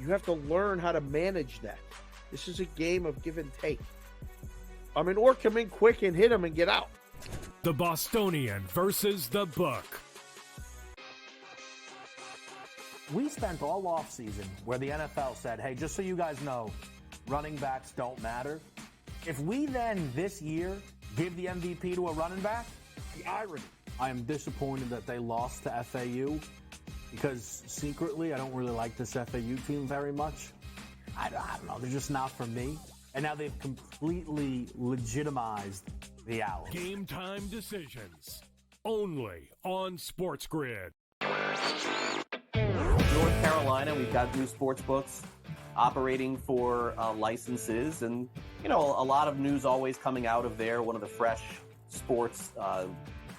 You have to learn how to manage that. This is a game of give and take. I mean, or come in quick and hit them and get out. The Bostonian versus the Book. We spent all offseason where the NFL said, hey, just so you guys know, running backs don't matter. If we then this year give the MVP to a running back, the irony. I am disappointed that they lost to FAU because secretly I don't really like this FAU team very much. I don't know. They're just not for me. And now they've completely legitimized the Owls. Game time decisions. Only on SportsGrid. North Carolina, we've got new sports books operating for licenses, and you know, a lot of news always coming out of there. One of the fresh sports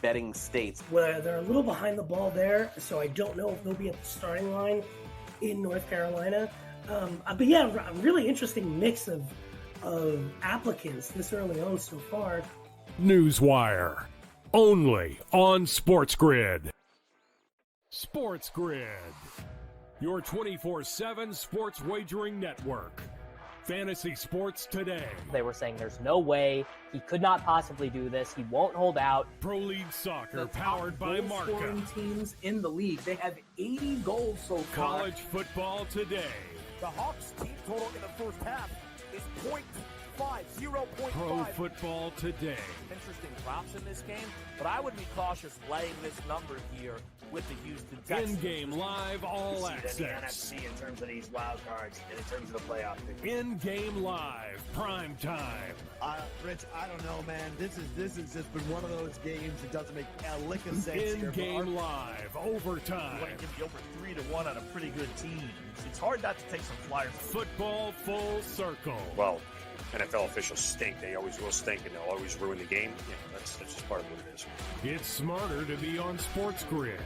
betting states. Well, they're a little behind the ball there, so I don't know if they'll be at the starting line in North Carolina. But yeah, a really interesting mix of applicants this early on so far. Newswire. Only on SportsGrid. SportsGrid. Your 24/7 sports wagering network. Fantasy sports today. They were saying there's no way he could not possibly do this. He won't hold out. Pro League Soccer The powered by goal Marca. scoring teams in the league. They have 80 goals so far. College football today. The Hawks team total in the first half is 0.5. Pro football today. Interesting props in this game, but I would be cautious laying this number here with the Houston Texans. In-game live all You see it in the access. NFC in terms of these wild cards and in terms of the playoff picture. In-game live prime time. Rich, I don't know, man. This has just been one of those games that doesn't make a lick of sense here. In-game live overtime. You want to give the over 3-1 on a pretty good team. It's hard not to take some flyers. Football full circle. Well, NFL officials stink. They always will stink, and they'll always ruin the game. You know, that's just part of what it is. It's smarter to be on SportsGrid.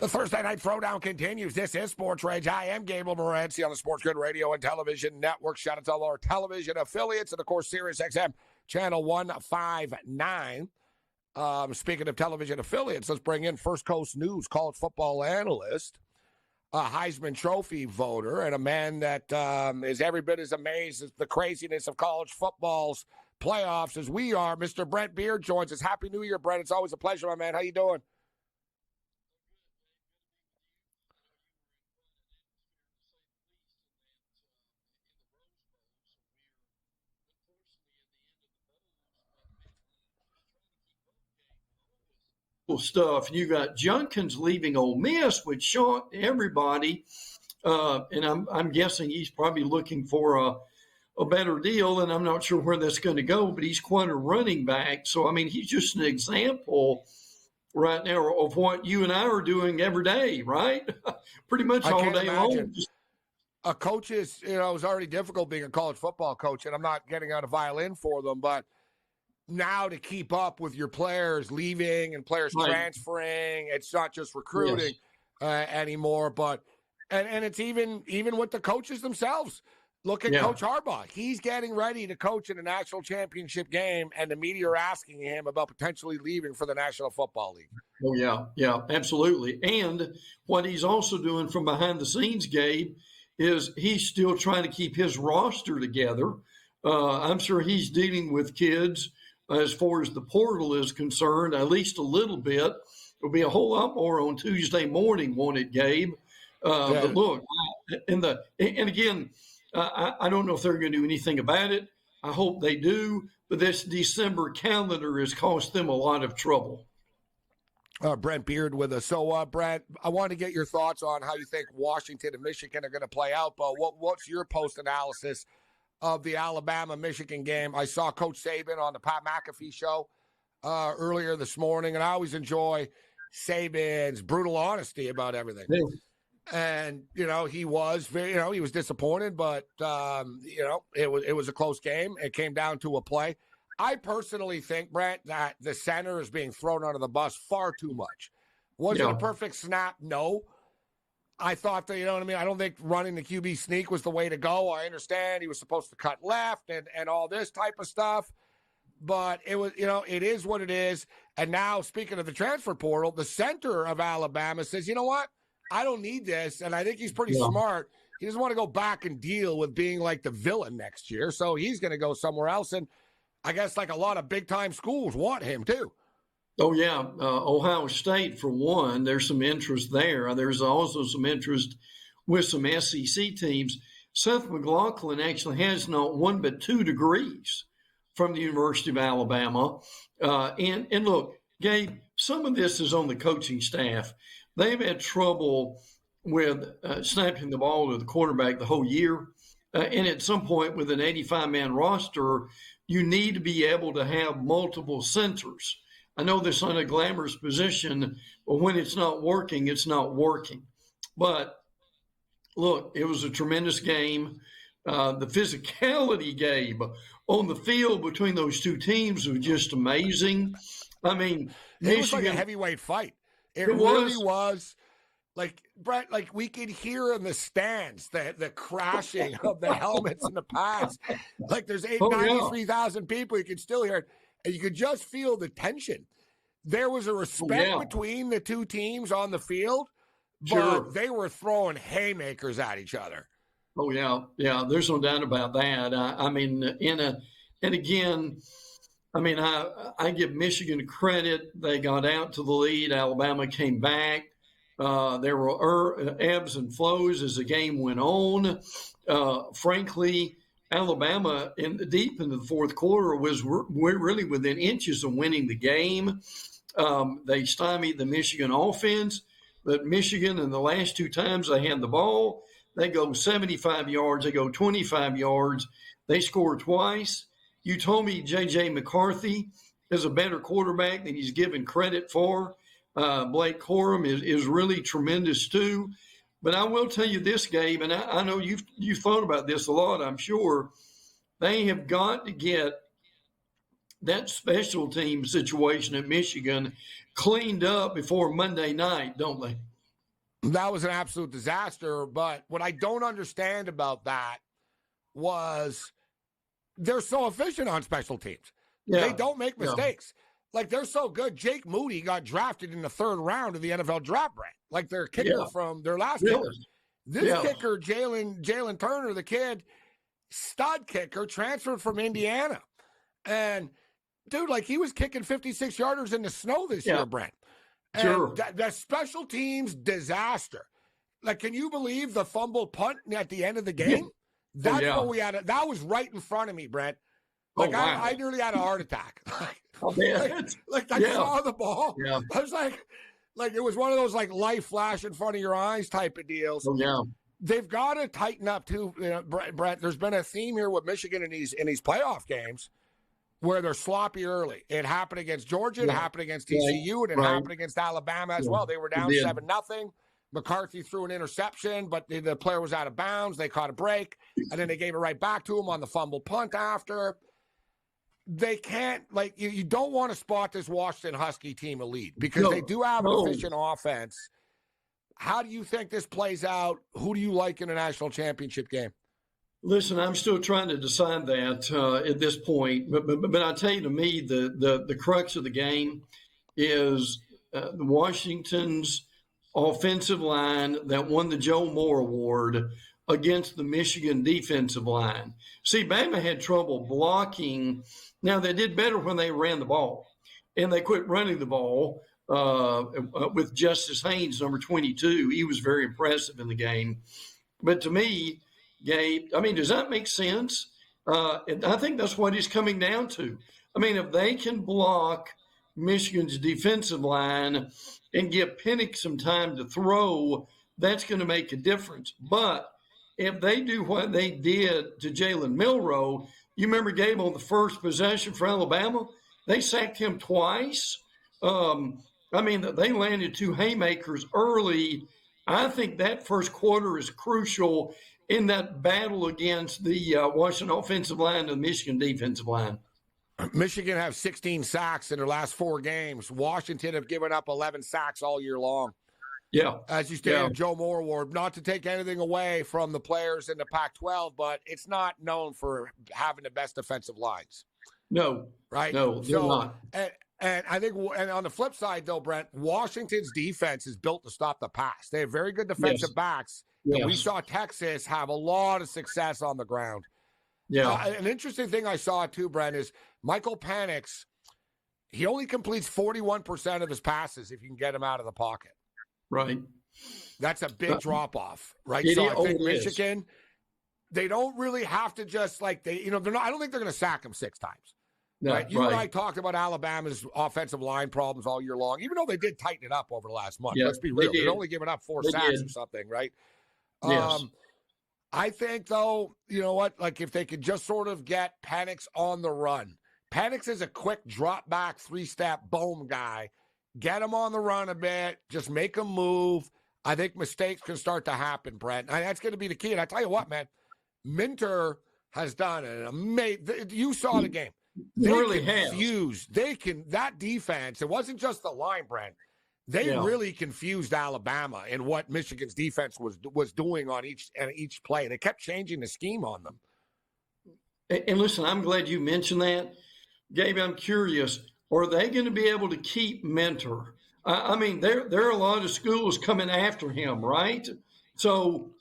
The Thursday Night Throwdown continues. This is Sports Rage. I am Gabriel Morency on the SportsGrid Radio and Television Network. Shout out to all our television affiliates and, of course, Sirius XM Channel 159. Speaking of television affiliates, let's bring in First Coast News college football analyst, a Heisman Trophy voter, and a man that is every bit as amazed at the craziness of college football's playoffs as we are. Mr. Brent Beard joins us. Happy New Year, Brent. It's always a pleasure, my man. How you doing? Stuff. You got Junkins leaving Ole Miss, which shocked everybody, and I'm guessing he's probably looking for a better deal, and I'm not sure where that's going to go. But he's quite a running back, so I mean he's just an example right now of what you and I are doing every day, right? Pretty much all day long. A coach is, it was already difficult being a college football coach, and I'm not getting out a violin for them, but now to keep up with your players leaving and players transferring, it's not just recruiting anymore, but and it's even with the coaches themselves. Look at Coach Harbaugh. He's getting ready to coach in a national championship game, and the media are asking him about potentially leaving for the National Football League. Oh, yeah, absolutely. And what he's also doing from behind the scenes, Gabe, is he's still trying to keep his roster together. I'm sure he's dealing with kids as far as the portal is concerned, at least a little bit. There'll be a whole lot more on Tuesday morning, won't it, Gabe? But look, and again, I don't know if they're going to do anything about it. I hope they do, but this December calendar has cost them a lot of trouble. Brent Beard with us. So, Brent, I want to get your thoughts on how you think Washington and Michigan are going to play out, but what's your post-analysis of the Alabama-Michigan game? I saw Coach Saban on the Pat McAfee show earlier this morning, and I always enjoy Saban's brutal honesty about everything. Yeah. And, he was very, he was disappointed, but, it was a close game. It came down to a play. I personally think, Brent, that the center is being thrown under the bus far too much. Was it a perfect snap? No. I thought that, I don't think running the QB sneak was the way to go. I understand he was supposed to cut left and all this type of stuff. But it was, it is what it is. And now, speaking of the transfer portal, the center of Alabama says, you know what? I don't need this. And I think he's pretty smart. He doesn't want to go back and deal with being like the villain next year. So he's going to go somewhere else. And I guess like a lot of big-time schools want him too. Oh, yeah. Ohio State, for one, there's some interest there. There's also some interest with some SEC teams. Seth McLaughlin actually has not one but 2 degrees from the University of Alabama. And look, Gabe, some of this is on the coaching staff. They've had trouble with snapping the ball to the quarterback the whole year. And at some point with an 85-man roster, you need to be able to have multiple centers. I know this is not a glamorous position, but when it's not working, it's not working. But look, it was a tremendous game. The physicality, Gabe, on the field between those two teams was just amazing. I mean, it was like a heavyweight fight. It really was. Like, Brett, like we could hear in the stands the crashing of the helmets in the pads. Like there's 93,000 people. You could still hear it. And you could just feel the tension. There was a respect between the two teams on the field, but they were throwing haymakers at each other. Oh, yeah. There's no doubt about that. I give Michigan credit. They got out to the lead. Alabama came back. There were ebbs and flows as the game went on. Frankly, Alabama, deep into the fourth quarter, was really within inches of winning the game. They stymied the Michigan offense, but Michigan, in the last 2 times they had the ball, they go 75 yards, they go 25 yards. They scored twice. You told me J.J. McCarthy is a better quarterback than he's given credit for. Blake Corum is really tremendous too. But I will tell you this, Gabe, and I know you've thought about this a lot, I'm sure. They have got to get that special team situation at Michigan cleaned up before Monday night, don't they? That was an absolute disaster. But what I don't understand about that was they're so efficient on special teams. Yeah. They don't make mistakes. Like, they're so good. Jake Moody got drafted in the 3rd round of the NFL draft, Brent. Like, their kicker from their last kicker. This kicker, Jalen Turner, the kid, stud kicker, transferred from Indiana. And, dude, like, he was kicking 56-yarders in the snow this year, Brent. And the special teams disaster. Like, can you believe the fumbled punt at the end of the game? That's what we had. That was right in front of me, Brent. Like, I nearly had a heart attack. like I saw the ball. Yeah. I was like it was one of those like life flash in front of your eyes type of deals. Oh yeah. They've got to tighten up too, Brent. There's been a theme here with Michigan in these playoff games where they're sloppy early. It happened against Georgia, it happened against TCU, and it happened against Alabama as well. They were down 7-0. McCarthy threw an interception, but the player was out of bounds. They caught a break, and then they gave it right back to him on the fumbled punt after. They can't, like, you don't want to spot this Washington Husky team elite because they do have an efficient offense. How do you think this plays out? Who do you like in a national championship game? Listen, I'm still trying to decide that at this point. But I tell you, to me, the crux of the game is the Washington's offensive line that won the Joe Moore Award against the Michigan defensive line. See, Bama had trouble blocking. Now, they did better when they ran the ball, and they quit running the ball with Justice Haynes, number 22. He was very impressive in the game. But to me, Gabe, I mean, does that make sense? I think that's what he's coming down to. I mean, if they can block Michigan's defensive line and give Penix some time to throw, that's going to make a difference. But if they do what they did to Jalen Milroe, you remember, Gabe, on the first possession for Alabama, they sacked him twice. I mean, they landed 2 haymakers early. I think that first quarter is crucial in that battle against the Washington offensive line and the Michigan defensive line. Michigan have 16 sacks in their last 4 games. Washington have given up 11 sacks all year long. Yeah. As you stated, Joe Moore Award, not to take anything away from the players in the Pac-12, but it's not known for having the best defensive lines. No. Right? No, they're not. And I think, and on the flip side, though, Brent, Washington's defense is built to stop the pass. They have very good defensive backs. Yes. And we saw Texas have a lot of success on the ground. Yeah. An interesting thing I saw, too, Brent, is Michael Penix, he only completes 41% of his passes if you can get him out of the pocket. Right. That's a big drop-off, right? So I think Michigan, they don't really have to just, like, they're not, I don't think they're going to sack him 6 times. No, right? You and I talked about Alabama's offensive line problems all year long, even though they did tighten it up over the last month. Yeah, let's be real. They're only giving up 4 sacks or something, right? Yes. I think, though, you know what? Like, if they could just sort of get Penix on the run. Penix is a quick drop-back, 3-step boom guy. Get him on the run a bit. Just make him move. I think mistakes can start to happen, Brent. And that's going to be the key. And I tell you what, man, Minter has done an amazing. You saw the game. They really confused. That defense. It wasn't just the line, Brent. They really confused Alabama in what Michigan's defense was doing on each play. They kept changing the scheme on them. And listen, I'm glad you mentioned that, Gabe. I'm curious. Are they going to be able to keep Mentor? I mean, there are a lot of schools coming after him, right? So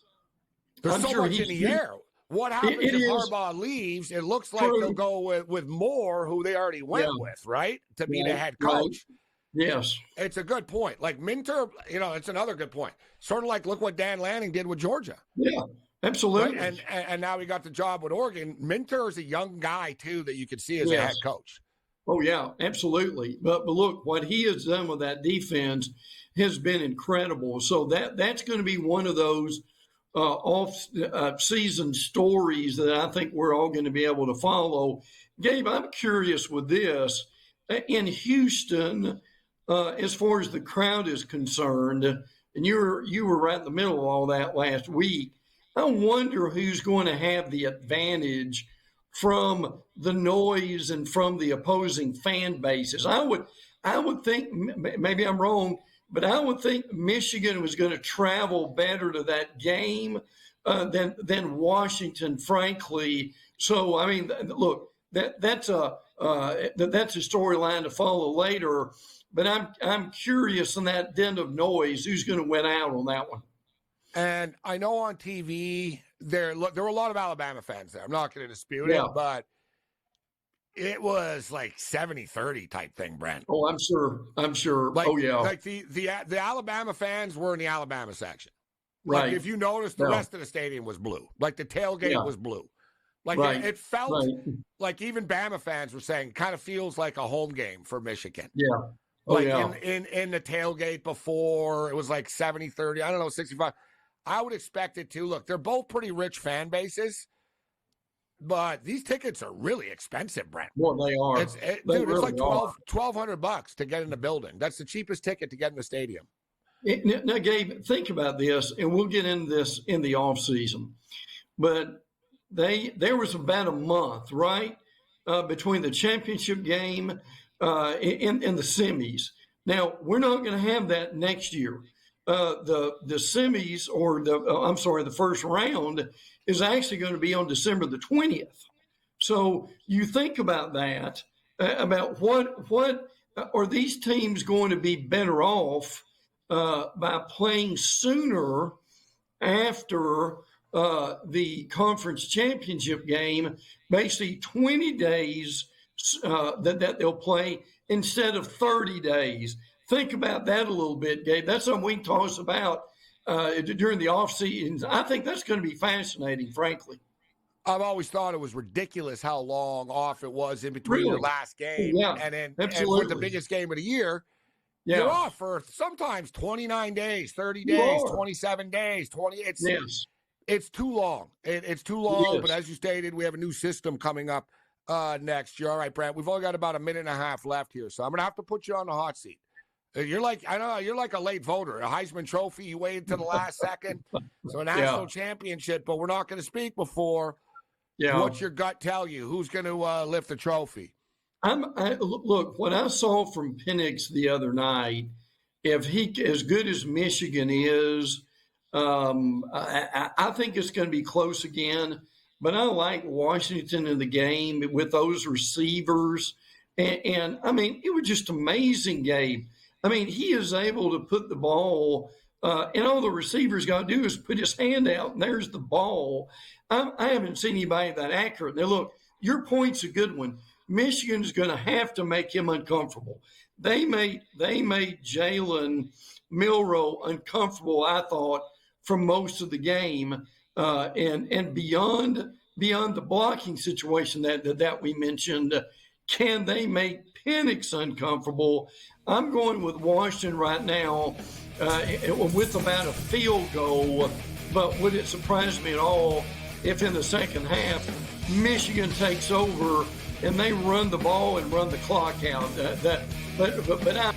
there's I'm so sure much in the air. What happens if Harbaugh leaves? It looks like they'll go with Moore, who they already went with, right, to be the head coach. Right. Yes. It's a good point. Like Minter, it's another good point. Sort of like, look what Dan Lanning did with Georgia. Yeah, absolutely. Right? And now he got the job with Oregon. Minter is a young guy, too, that you could see as a head coach. Oh, yeah, absolutely. But look, what he has done with that defense has been incredible. So that's going to be one of those off-season stories that I think we're all going to be able to follow. Gabe, I'm curious with this. In Houston, as far as the crowd is concerned, and you were right in the middle of all that last week, I wonder who's going to have the advantage from the noise and from the opposing fan bases. I would think, maybe I'm wrong, but I would think Michigan was going to travel better to that game than Washington, frankly. So, I mean, look, that's a storyline to follow later. But I'm curious in that den of noise, who's going to win out on that one? And I know on TV there were a lot of Alabama fans there. I'm not going to dispute it, but it was like 70-30 type thing, Brent. Oh, I'm sure. Like, oh yeah. Like the Alabama fans were in the Alabama section. Right. Like if you noticed, the rest of the stadium was blue. Like the tailgate was blue. Like it felt like even Bama fans were saying, it kind of feels like a home game for Michigan. Yeah. Oh, like in the tailgate before, it was like 70-30. I don't know, 65. I would expect it to. Look, they're both pretty rich fan bases, but these tickets are really expensive, Brent. Well, they are. It's like $1,200 to get in the building. That's the cheapest ticket to get in the stadium. Now, Gabe, think about this, and we'll get into this in the off season. But there was about a month, right, between the championship game and the semis. Now, we're not going to have that next year. The semis, or the first round is actually going to be on December the 20th. So you think about that, about what are these teams going to be better off by playing sooner after the conference championship game, basically 20 days that they'll play instead of 30 days. Think about that a little bit, Gabe. That's something we can talk about during the offseason. I think that's going to be fascinating, frankly. I've always thought it was ridiculous how long off it was in between your last game and with the biggest game of the year. You're off for sometimes 29 days, 30 days, 27 days, 20. It's too long. It's too long. But as you stated, we have a new system coming up next year. All right, Brent, we've only got about a minute and a half left here, so I'm going to have to put you on the hot seat. You're like a late voter. A Heisman Trophy, you waited to the last second. So a national championship, but we're not going to speak before. What's your gut tell you? Who's going to lift the trophy? Look, what I saw from Penix the other night, if he as good as Michigan is, I think it's going to be close again. But I like Washington in the game with those receivers. And I mean, it was just amazing, Gabe. I mean, he is able to put the ball, and all the receivers got to do is put his hand out, and there's the ball. I haven't seen anybody that accurate. Now, look, your point's a good one. Michigan's going to have to make him uncomfortable. They made Jalen Milroe uncomfortable, I thought, for most of the game, and beyond the blocking situation that we mentioned. Can they make Penix uncomfortable? I'm going with Washington right now with about a field goal, but would it surprise me at all if in the second half Michigan takes over and they run the ball and run the clock out? But I.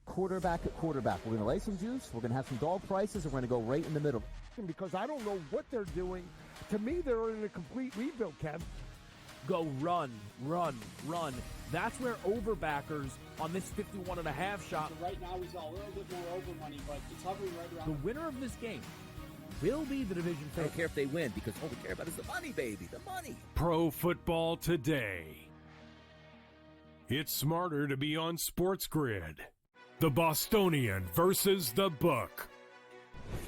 Quarterback at quarterback. We're going to lay some juice. We're going to have some dog prices, and we're going to go right in the middle. Because I don't know what they're doing. To me, they're in a complete rebuild, Kev. Go run. That's where overbackers on this 51.5 shot. Right now, he's a little bit more over money, but it's hovering right around. The winner of this game will be the division favorite. I don't care if they win, because all we care about is the money, baby, the money. Pro Football Today. It's smarter to be on SportsGrid. The Bostonian versus the Book.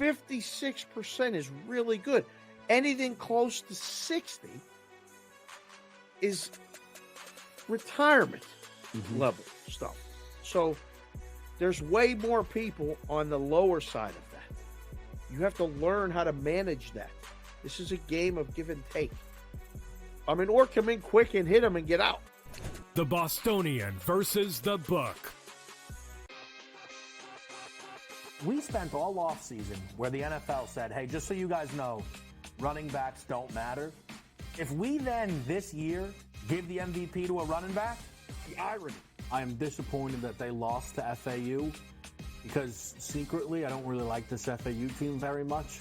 56% is really good. Anything close to 60 is retirement level stuff. So there's way more people on the lower side of that. You have to learn how to manage that. This is a game of give and take. I mean, or come in quick and hit them and get out. The Bostonian versus the Book. We spent all offseason where the NFL said, hey, just so you guys know, running backs don't matter. If we then this year give the MVP to a running back, the irony. I am disappointed that they lost to FAU. because secretly I don't really like this FAU team very much.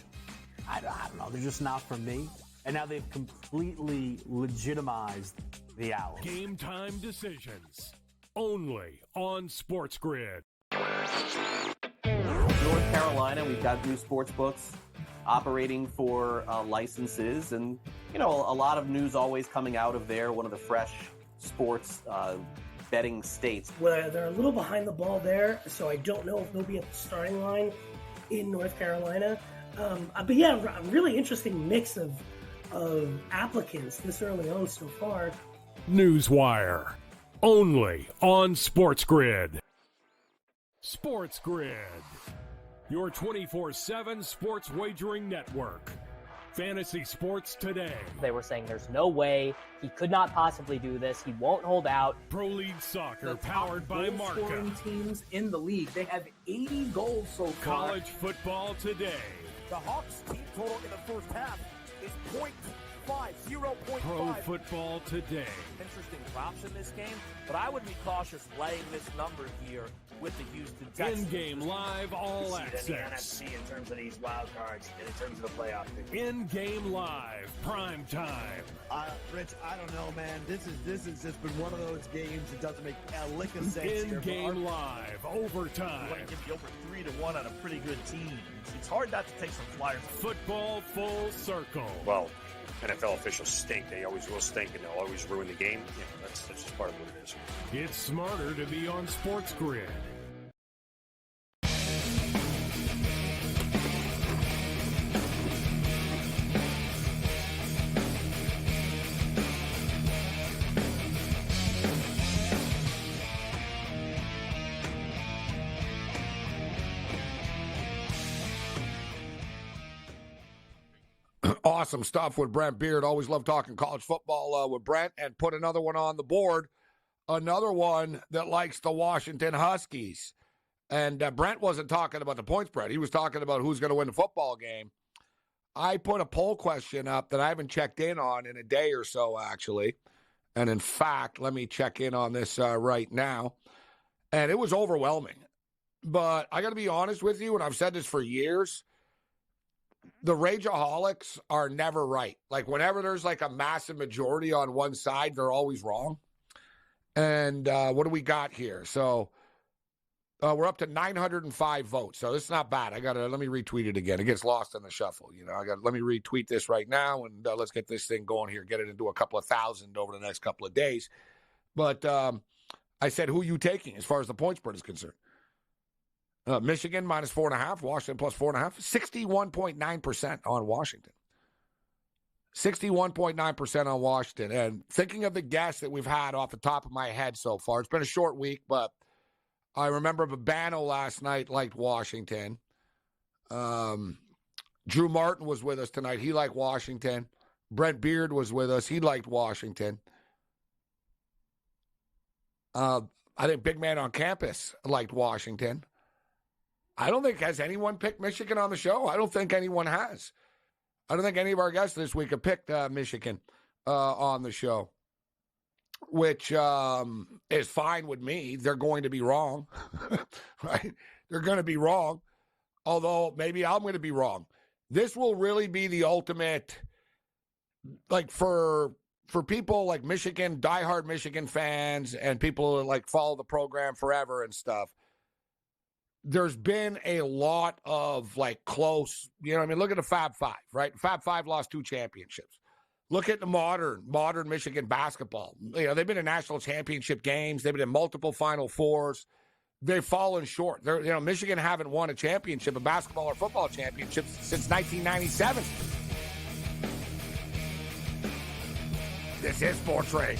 I don't know. They're just not for me. And now they've completely legitimized the Owls. Game time decisions. Only on SportsGrid. North Carolina, we've got new sports books operating for licenses, and a lot of news always coming out of there. One of the fresh sports betting states. Well, they're a little behind the ball there, so I don't know if they'll be at the starting line in North Carolina. But yeah, a really interesting mix of applicants this early on so far. Newswire. Only on SportsGrid. SportsGrid. Your 24/7 sports wagering network. Fantasy sports today. They were saying there's no way he could not possibly do this. He won't hold out. Pro League Soccer The powered by Marca. Scoring teams in the league. They have 80 goals so far. College football today. The Hawks team total in the first half is 0.5. Pro football today. Interesting props in this game, but I would be cautious laying this number here with the Houston Texans. In-game live all access. In the NFC in terms of these wild cards and in terms of the playoff picture. In-game live, prime time. Rich, I don't know, man. This has just been one of those games that doesn't make a lick of sense. In-game live, overtime. You want to give me over 3-1 on a pretty good team. It's hard not to take some flyers. Football full circle. Well, NFL officials stink. They always will stink, and they'll always ruin the game. That's just part of what it is. It's smarter to be on SportsGrid. Awesome stuff with Brent Beard. Always love talking college football with Brent, and put another one on the board. Another one that likes the Washington Huskies. And Brent wasn't talking about the point spread. He was talking about who's going to win the football game. I put a poll question up that I haven't checked in on in a day or so, actually. And in fact, let me check in on this right now. And it was overwhelming. But I got to be honest with you, and I've said this for years, the Rageaholics are never right. Like, whenever there's like a massive majority on one side, they're always wrong. And what do we got here? So we're up to 905 votes. So this is not bad. Let me retweet it again. It gets lost in the shuffle. Let me retweet this right now, and let's get this thing going here. Get it into a couple of thousand over the next couple of days. But I said, who are you taking as far as the point spread is concerned? Michigan minus 4.5, Washington plus 4.5, 61.9% on Washington. 61.9% on Washington. And thinking of the guests that we've had off the top of my head so far, it's been a short week, but I remember Babano last night liked Washington. Drew Martin was with us tonight. He liked Washington. Brent Beard was with us. He liked Washington. I think Big Man on Campus liked Washington. I don't think, has anyone picked Michigan on the show? I don't think anyone has. I don't think any of our guests this week have picked Michigan on the show, which is fine with me. They're going to be wrong, right? They're going to be wrong, although maybe I'm going to be wrong. This will really be the ultimate, like, for people like Michigan, diehard Michigan fans, and people who like follow the program forever and stuff. There's been a lot of like close, look at the Fab Five, right? Fab Five lost 2 championships. Look at the modern Michigan basketball. They've been in national championship games. They've been in multiple Final Fours. They've fallen short. Michigan haven't won a championship, a basketball or football championship, since 1997. This is SportsRage.